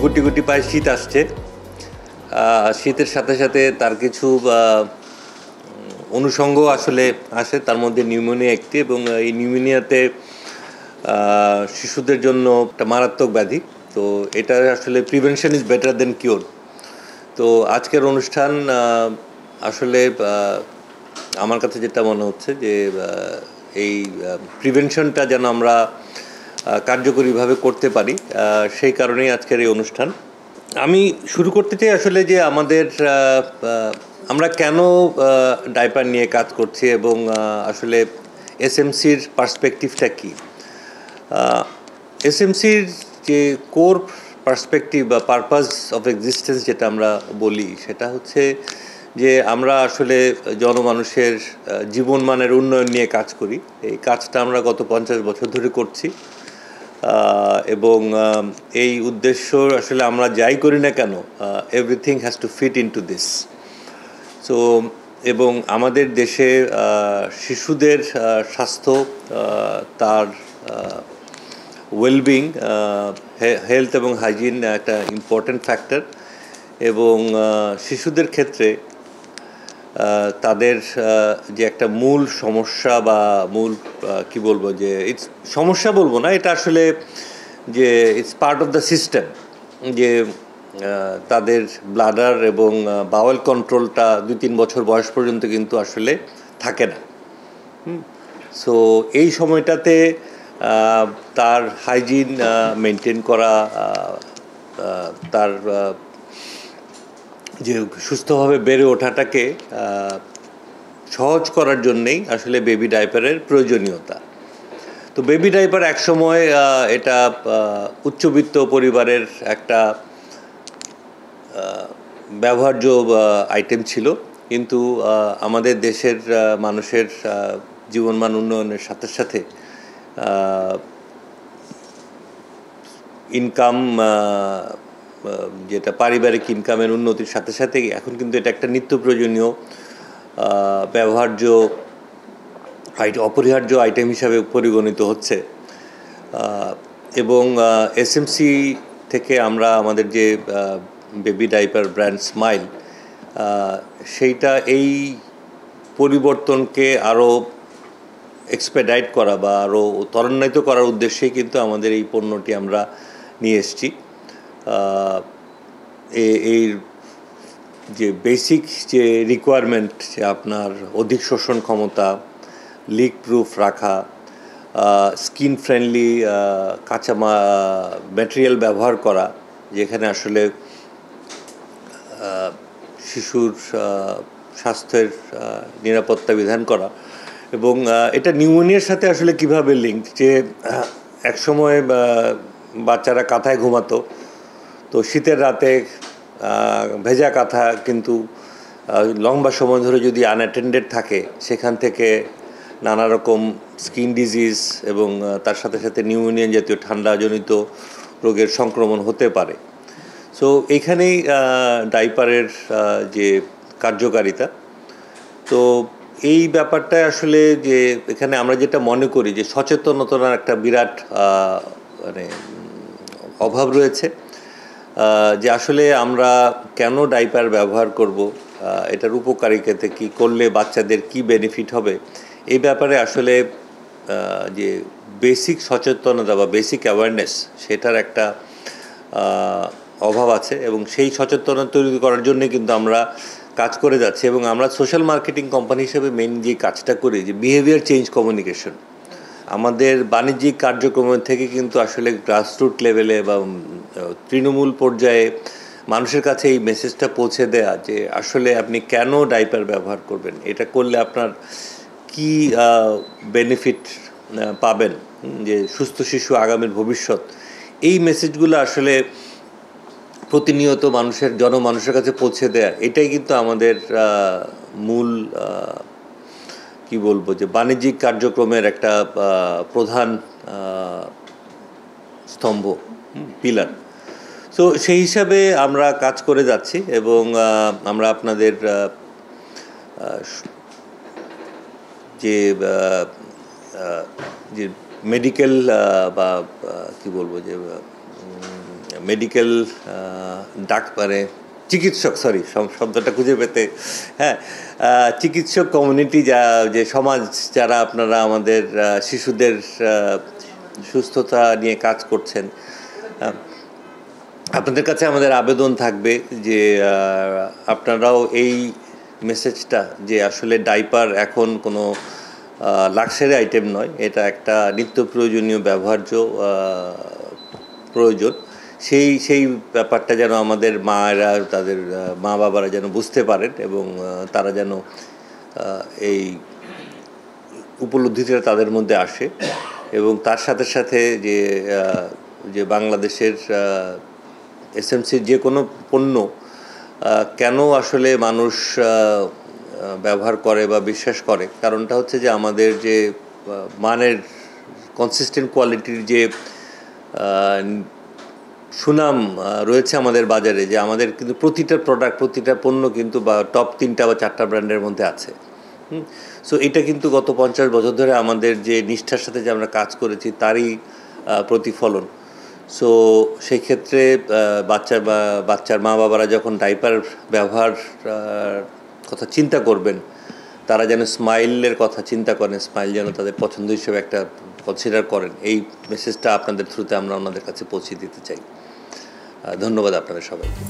গুটি গুটি পায়ে শীত আসছে। শীতের সাথে সাথে তার কিছু অনুষঙ্গ আসলে আসে, তার মধ্যে নিউমোনিয়া একটি, এবং এই নিউমোনিয়াতে শিশুদের জন্য একটা মারাত্মক ব্যাধি। তো এটা আসলে prevention is better then cure. তো আজকের অনুষ্ঠান আসলে আমার কাছে যেটা মনে হচ্ছে যে এই প্রিভেনশনটা যেন আমরা কার্যকরীভাবে করতে পারি, সেই কারণেই আজকের এই অনুষ্ঠান। আমি শুরু করতে চাই আসলে যে আমরা কেন ডাইপার নিয়ে কাজ করছি এবং আসলে এসএমসির পার্সপেক্টিভটা কী। এসএমসির যে কোর পার্সপেক্টিভ বা পারপাস অফ এক্সিস্টেন্স যেটা আমরা বলি, সেটা হচ্ছে যে আমরা আসলে জনমানুষের জীবনমানের উন্নয়ন নিয়ে কাজ করি। এই কাজটা আমরা গত 50 বছর ধরে করছি, এবং এই উদ্দেশ্য আসলে আমরা যাই করি না কেন, everything has to fit into this. So এবং আমাদের দেশে শিশুদের স্বাস্থ্য, তার ওয়েলবিং, হেলথ এবং হাইজিন একটা ইম্পর্ট্যান্ট ফ্যাক্টর। এবং শিশুদের ক্ষেত্রে তাদের যে একটা মূল সমস্যা বা মূল কি বলবো, যে ইটস সমস্যা বলবো না, এটা আসলে যে it's part of the system, যে তাদের ব্লাডার এবং বাওয়েল কন্ট্রোলটা 2-3 বছর বয়স পর্যন্ত কিন্তু আসলে থাকে না। সো এই সময়টাতে তার হাইজিন মেনটেন করা, তার যে সুস্থভাবে বেড়ে ওঠাটাকে সহজ করার জন্যেই আসলে বেবি ডাইপারের প্রয়োজনীয়তা। তো বেবি ডাইপার একসময় এটা উচ্চবিত্ত পরিবারের একটা ব্যবহার্য আইটেম ছিল, কিন্তু আমাদের দেশের মানুষের জীবনমান উন্নয়নের সাথে সাথে ইনকাম, যেটা পারিবারিক ইনকামের উন্নতির সাথে সাথে এখন কিন্তু এটা একটা নিত্য প্রয়োজনীয় ব্যবহার্য অপরিহার্য আইটেম হিসাবে পরিগণিত হচ্ছে। এবং এসএমসি থেকে আমরা আমাদের যে বেবি ডাইপার ব্র্যান্ড স্মাইল, সেইটা এই পরিবর্তনকে আরও এক্সপেডাইট করা বা আরও ত্বরান্বিত করার উদ্দেশ্যেই কিন্তু আমাদের এই পণ্যটি আমরা নিয়ে এসেছি। এই যে বেসিক যে রিকোয়ারমেন্ট, যে আপনার অধিক শোষণ ক্ষমতা, লিক প্রুফ রাখা, স্কিন ফ্রেন্ডলি কাঁচা ম্যাটেরিয়াল ব্যবহার করা, যেখানে আসলে শিশুর স্বাস্থ্যের নিরাপত্তা বিধান করা, এবং এটা নিউমোনিয়ার সাথে আসলে কিভাবে লিঙ্ক, যে একসময় বাচ্চারা কাঁথায় ঘুমাতো, তো শীতের রাতে ভেজা কাঁথা কিন্তু লম্বা সময় ধরে যদি আনঅ্যাটেন্ডেড থাকে, সেখান থেকে নানা রকম স্কিন ডিজিজ এবং তার সাথে সাথে নিউমোনিয়া জাতীয় ঠান্ডাজনিত রোগের সংক্রমণ হতে পারে। সো এইখানেই ডাইপারের যে কার্যকারিতা। তো এই ব্যাপারটায় আসলে যে এখানে আমরা যেটা মনে করি যে সচেতনতার একটা বিরাট মানে অভাব রয়েছে, যে আসলে আমরা কেন ডাইপার ব্যবহার করব, এটার উপকারিতাতে কী করলে বাচ্চাদের কি বেনিফিট হবে, এই ব্যাপারে আসলে যে বেসিক সচেতনতা বা বেসিক অ্যাওয়ারনেস, সেটার একটা অভাব আছে। এবং সেই সচেতনতা তৈরি করার জন্যে কিন্তু আমরা কাজ করে যাচ্ছি, এবং আমরা সোশ্যাল মার্কেটিং কোম্পানি হিসেবে মেইন যে কাজটা করি, যে বিহেভিয়ার চেঞ্জ কমিউনিকেশন, আমাদের বাণিজ্যিক কার্যক্রমের থেকে কিন্তু আসলে গ্রাসরুট লেভেলে বা তৃণমূল পর্যায়ে মানুষের কাছে এই মেসেজটা পৌঁছে দেয়া, যে আসলে আপনি কেন ডাইপার ব্যবহার করবেন, এটা করলে আপনার কি বেনিফিট পাবেন, যে সুস্থ শিশু আগামীর ভবিষ্যৎ, এই মেসেজগুলো আসলে প্রতিনিয়ত জনমানুষের কাছে পৌঁছে দেয়া, এটাই কিন্তু আমাদের মূল কি বলবো, যে বাণিজ্যিক কার্যক্রমের একটা প্রধান স্তম্ভ, পিলার। সো সেই হিসাবে আমরা কাজ করে যাচ্ছি, এবং আমরা আপনাদের যে যে মেডিকেল বা কি বলবো, যে মেডিকেল মানে চিকিৎসক, সরি শব্দটা খুঁজে পেতে, হ্যাঁ, চিকিৎসক কমিউনিটি, যে সমাজ, যারা আপনারা আমাদের শিশুদের সুস্থতা নিয়ে কাজ করছেন, আপনাদের কাছে আমাদের আবেদন থাকবে যে আপনারাও এই মেসেজটা, যে আসলে ডাইপার এখন কোনো লাক্সারি আইটেম নয়, এটা একটা নিত্য প্রয়োজনীয় ব্যবহার্য প্রয়োজন, সেই ব্যাপারটা যেন আমাদের মায়েরা, তাদের মা বাবারা যেন বুঝতে পারেন এবং তারা যেন এই উপলব্ধিটা তাদের মধ্যে আসে। এবং তার সাথে সাথে যে বাংলাদেশের এসএমসির যে কোনো পণ্য কেন আসলে মানুষ ব্যবহার করে বা বিশ্বাস করে, কারণটা হচ্ছে যে আমাদের যে মানের কনসিস্টেন্ট কোয়ালিটির যে সুনাম রয়েছে আমাদের বাজারে, যে আমাদের কিন্তু প্রতিটা প্রোডাক্ট, প্রতিটা পণ্য কিন্তু বা টপ 3টা বা 4টা ব্র্যান্ডের মধ্যে আছে। সো এটা কিন্তু গত 50 বছর ধরে আমাদের যে নিষ্ঠার সাথে যে আমরা কাজ করেছি তারই প্রতিফলন। সো সেই ক্ষেত্রে বাচ্চার মা বাবারা যখন ডাইপার ব্যবহার কথা চিন্তা করবেন, তারা যেন স্মাইলের কথা চিন্তা করেন, স্মাইল যেন তাদের পছন্দ হিসেবে একটা কনসিডার করেন, এই মেসেজটা আপনাদের থ্রুতে আমরা ওনাদের কাছে পৌঁছে দিতে চাই। ধন্যবাদ আপনাদের সবাইকে।